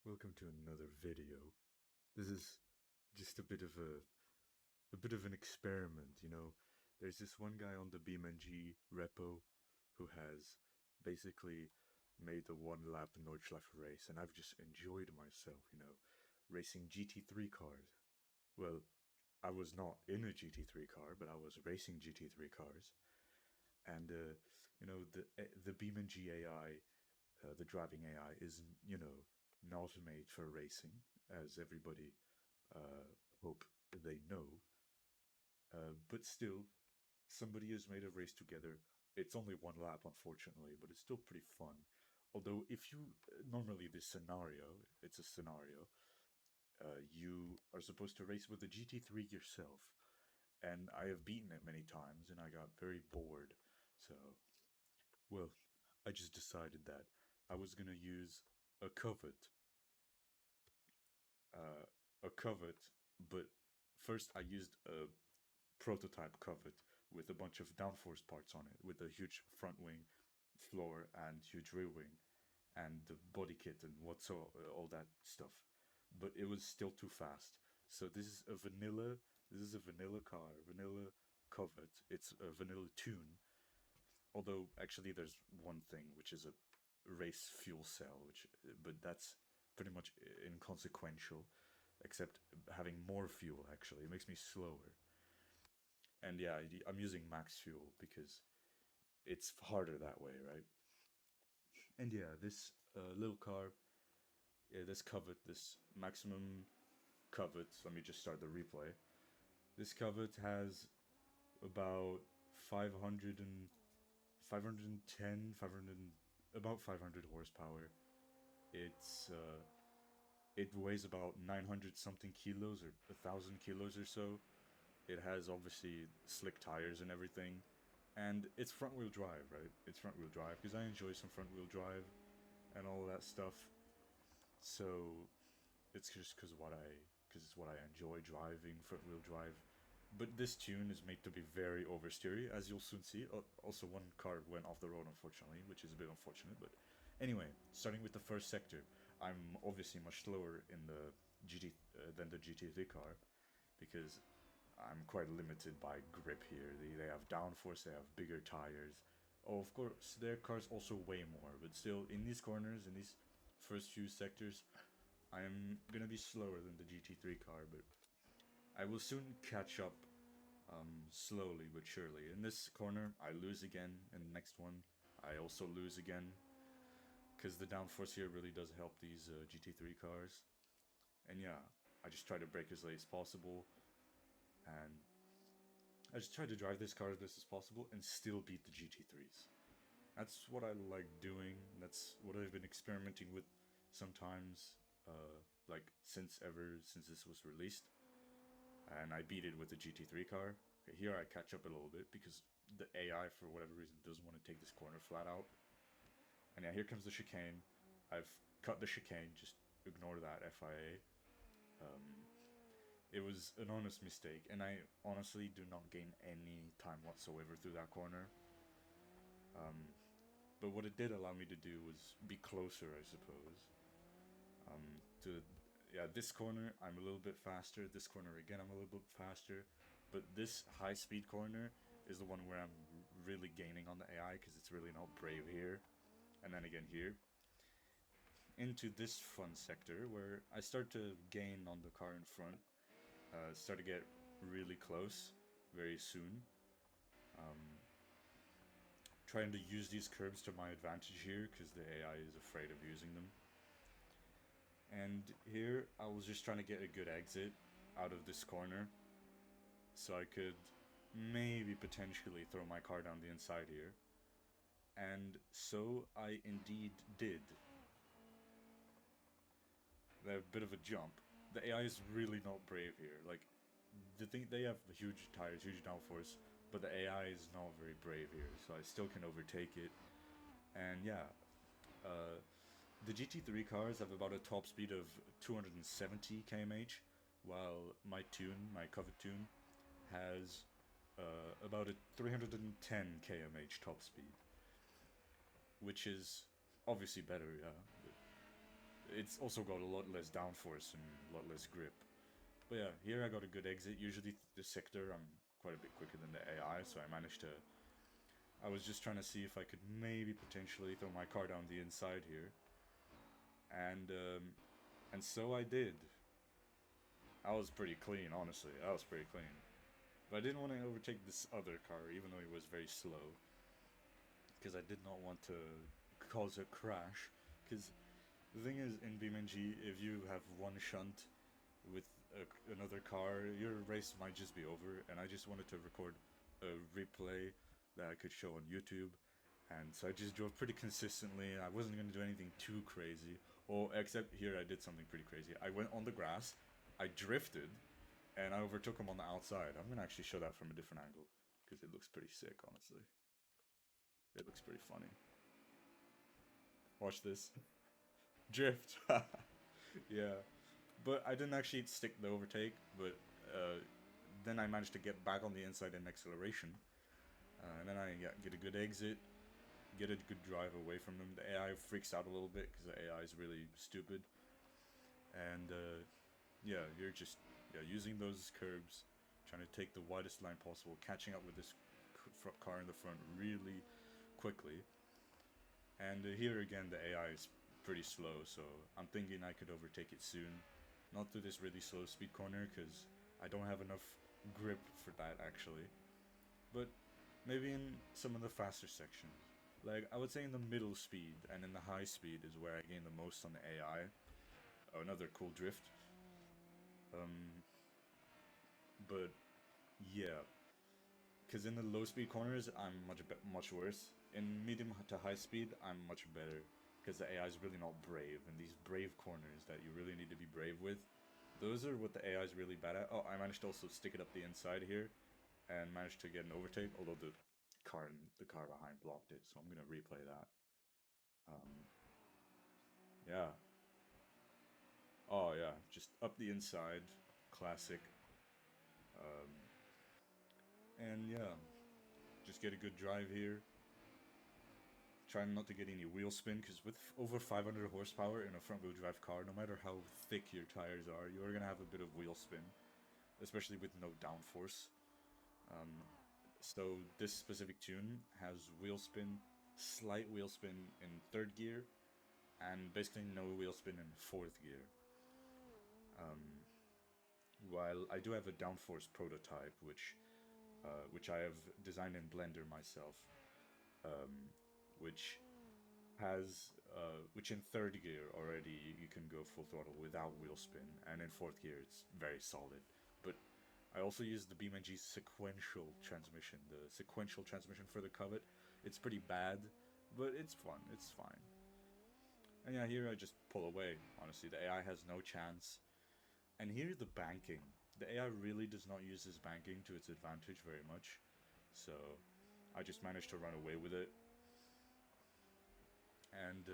Welcome to another video. This is just a bit of an experiment, There's this one guy on the BeamNG repo who has basically made a one-lap Norschleife race, and I've just enjoyed myself, racing GT3 cars. Well, I was not in a GT3 car, but I was racing GT3 cars, and the BeamNG AI, the driving AI, is not made for racing, as everybody hope they know. But still, somebody has made a race together. It's only one lap, unfortunately, but it's still pretty fun. Although, if you normally this scenario, it's a scenario. You are supposed to race with a GT3 yourself, and I have beaten it many times, and I got very bored. So, well, I just decided that I was gonna use a covet, uh, a covet, but first I used a prototype covet with a bunch of downforce parts on it, with a huge front wing, floor, and huge rear wing, and the body kit and what's all that stuff. But it was still too fast. So This is a vanilla car, vanilla covet. It's a vanilla tune. Although actually, there's one thing which is a race fuel cell, but that's pretty much inconsequential. Except having more fuel, actually, it makes me slower. And yeah, I'm using max fuel because it's harder that way, right? And yeah, this little car, yeah, this maximum covet. Let me just start the replay. This covet has about 500 and 510, 500, about 500 horsepower. It's it weighs about 900 something kilos or 1,000 kilos or so. It has obviously slick tires and everything, and it's front wheel drive, right? It's front wheel drive because I enjoy some front wheel drive and all that stuff. So it's just because it's what I enjoy driving, front wheel drive. But this tune is made to be very oversteery, as you'll soon see. Also, one car went off the road, unfortunately, which is a bit unfortunate. But anyway, starting with the first sector, I'm obviously much slower in the GT than the GT3 car because I'm quite limited by grip here. They have downforce, they have bigger tires. Oh, of course, their cars also weigh more, but still, in these corners, in these first few sectors, I'm gonna be slower than the GT3 car, but I will soon catch up slowly but surely. In this corner, I lose again, and the next one, I also lose again, because the downforce here really does help these GT3 cars. And yeah, I just try to brake as late as possible, and I just try to drive this car as best as possible and still beat the GT3s. That's what I like doing. That's what I've been experimenting with sometimes, like since this was released. And I beat it with the GT3 car. Okay, here I catch up a little bit because the AI, for whatever reason, doesn't want to take this corner flat out. And yeah, here comes the chicane. I've cut the chicane, just ignore that, FIA. It was an honest mistake, and I honestly do not gain any time whatsoever through that corner. But what it did allow me to do was be closer, I suppose. To Yeah, this corner I'm a little bit faster. This corner again I'm a little bit faster. But this high speed corner is the one where I'm really gaining on the AI because it's really not brave here. And then again here into this fun sector where I start to gain on the car in front. Start to get really close very soon. Trying to use these curbs to my advantage here because the AI is afraid of using them. And here I was just trying to get a good exit out of this corner so I could maybe potentially throw my car down the inside here. And so I indeed did. A bit of a jump. The AI is really not brave here. Like, the thing, they have huge tires, huge downforce, but the AI is not very brave here, so I still can overtake it. And yeah, uh, the GT3 cars have about a top speed of 270 km/h, while my covet tune, has about a 310 km/h top speed, which is obviously better, yeah. It's also got a lot less downforce and a lot less grip. But yeah, here I got a good exit. Usually the sector, I'm quite a bit quicker than the AI, so I managed to... I was just trying to see if I could maybe potentially throw my car down the inside here. And so I did. I was pretty clean, honestly. I was pretty clean. But I didn't want to overtake this other car, even though it was very slow, because I did not want to cause a crash. Because the thing is, in BeamNG, if you have one shunt with another car, your race might just be over. And I just wanted to record a replay that I could show on YouTube. And so I just drove pretty consistently. I wasn't going to do anything too crazy. Or, except here I did something pretty crazy. I went on the grass, I drifted, and I overtook him on the outside. I'm going to actually show that from a different angle, because it looks pretty sick, honestly. It looks pretty funny. Watch this. Drift. Yeah. But I didn't actually stick the overtake, but then I managed to get back on the inside in acceleration. And then I get a good exit, get a good drive away from them. The AI freaks out a little bit because the AI is really stupid. And yeah, you're just using those curbs, trying to take the widest line possible, catching up with this car in the front really quickly. And here again, the AI is pretty slow, so I'm thinking I could overtake it soon. Not through this really slow speed corner, because I don't have enough grip for that actually. But maybe in some of the faster sections. Like, I would say in the middle speed and in the high speed is where I gain the most on the AI. Oh, another cool drift. But yeah, because in the low speed corners, I'm much worse. In medium to high speed, I'm much better. Because the AI is really not brave. And these brave corners that you really need to be brave with, those are what the AI is really bad at. Oh, I managed to also stick it up the inside here. And managed to get an overtake. Although the car behind blocked it. So I'm going to replay that. Yeah. Oh, yeah. Just up the inside. Classic. And yeah. Just get a good drive here. Trying not to get any wheel spin, because with over 500 horsepower in a front wheel drive car, no matter how thick your tires are, you're going to have a bit of wheel spin, especially with no downforce. So this specific tune has wheel spin, slight wheel spin in third gear, and basically no wheel spin in fourth gear. While I do have a downforce prototype, which I have designed in Blender myself, which which in third gear already you can go full throttle without wheel spin, and in fourth gear it's very solid. But I also use the BeamNG sequential transmission, the sequential transmission for the Covet. It's pretty bad, but it's fun, it's fine. And yeah, here I just pull away. Honestly, the AI has no chance. And here the banking. The AI really does not use this banking to its advantage very much. So I just managed to run away with it. And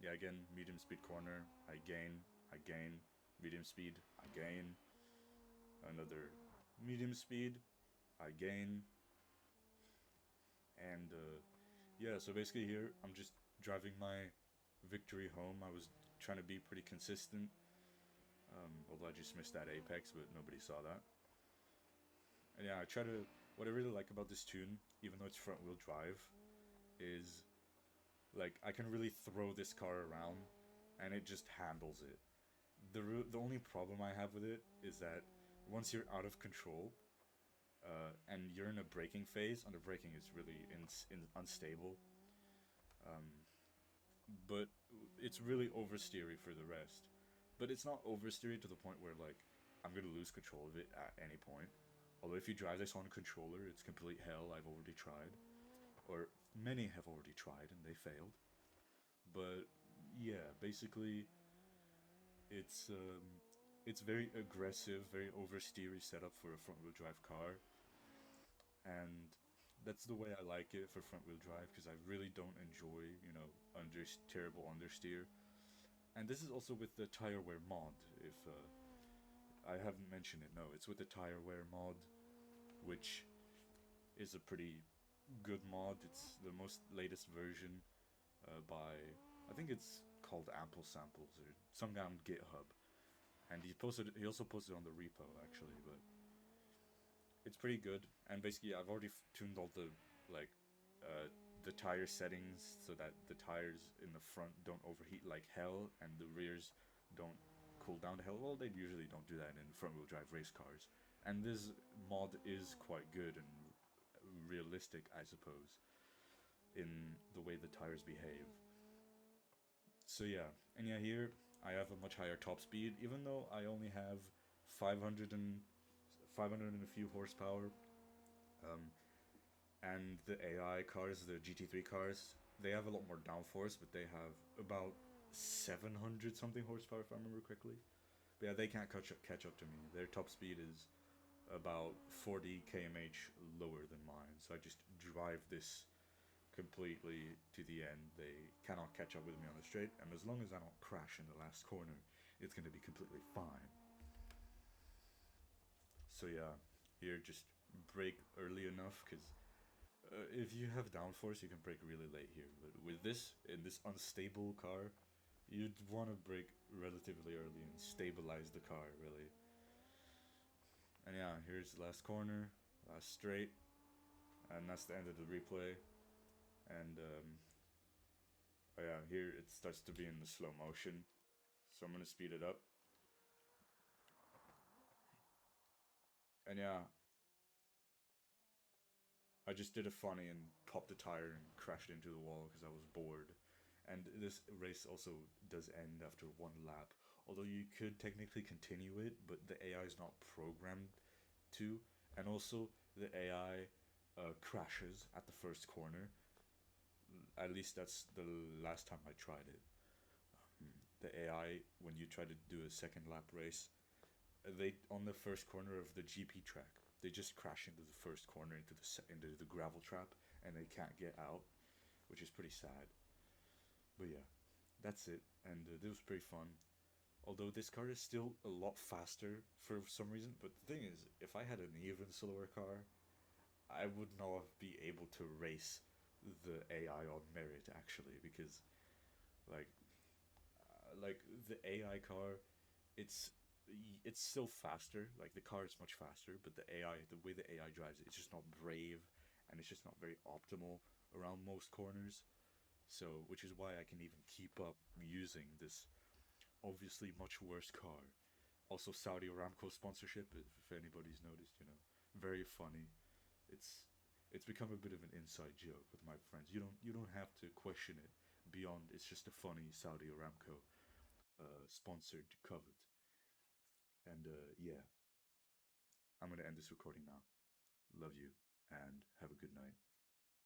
yeah, again, medium speed corner, I gain, medium speed, I gain, another medium speed, I gain, and yeah, so basically here, I'm just driving my victory home. I was trying to be pretty consistent, although I just missed that apex, but nobody saw that. And yeah, what I really like about this tune, even though it's front wheel drive, is like I can really throw this car around and it just handles it. The only problem I have with it is that once you're out of control, and you're in a braking phase, and the braking is really unstable, but it's really oversteery for the rest. But it's not oversteery to the point where like I'm gonna lose control of it at any point. Although if you drive this on a controller, it's complete hell. I've already tried, or many have already tried and they failed. But yeah, basically it's um, it's very aggressive, very oversteery setup for a front wheel drive car, and that's the way I like it for front wheel drive because I really don't enjoy terrible understeer. And this is also with the tire wear mod. If I haven't mentioned it, no, it's with the tire wear mod, which is a pretty good mod. It's the most latest version by I think it's called Ample Samples or some guy on GitHub, and he also posted on the repo actually, but it's pretty good. And basically, I've already tuned all like uh, the tire settings so that the tires in the front don't overheat like hell, and the rears don't cool down to hell. Well, they usually don't do that in front wheel drive race cars. And this mod is quite good and realistic, I suppose, in the way the tires behave. So yeah, and yeah, here I have a much higher top speed, even though I only have 500 and 500 and a few horsepower. Um, and the AI cars, the GT3 cars, they have a lot more downforce, but they have about 700 something horsepower if I remember correctly. But yeah, they can't catch up to me. Their top speed is about 40 kmh lower than mine, so I just drive this completely to the end. They cannot catch up with me on the straight, and as long as I don't crash in the last corner, it's going to be completely fine. So yeah, here just brake early enough because if you have downforce, you can brake really late here. But with this, in this unstable car, you'd want to brake relatively early and stabilize the car really. And yeah, here's the last corner, last straight, and that's the end of the replay. And oh yeah, here it starts to be in the slow motion, so I'm gonna speed it up. And yeah, I just did a funny and popped the tire and crashed into the wall because I was bored. And this race also does end after one lap. Although you could technically continue it, but the AI is not programmed to. And also, the AI crashes at the first corner. At least that's the last time I tried it. The AI, when you try to do a second lap race, they on the first corner of the GP track, they just crash into the first corner into the gravel trap, and they can't get out, which is pretty sad. But yeah, that's it, and this was pretty fun. Although this car is still a lot faster for some reason, but the thing is, if I had an even slower car, I would not be able to race the AI on merit actually, because like like the AI car, it's it's still faster. Like the car is much faster, but the AI, the way the AI drives it, it's just not brave, and it's just not very optimal around most corners. So, which is why I can even keep up using this obviously much worse car. Also, Saudi Aramco sponsorship, if anybody's noticed, very funny. It's it's become a bit of an inside joke with my friends. You don't have to question it beyond it's just a funny Saudi Aramco sponsored cover. And yeah, I'm gonna end this recording now. Love you and have a good night.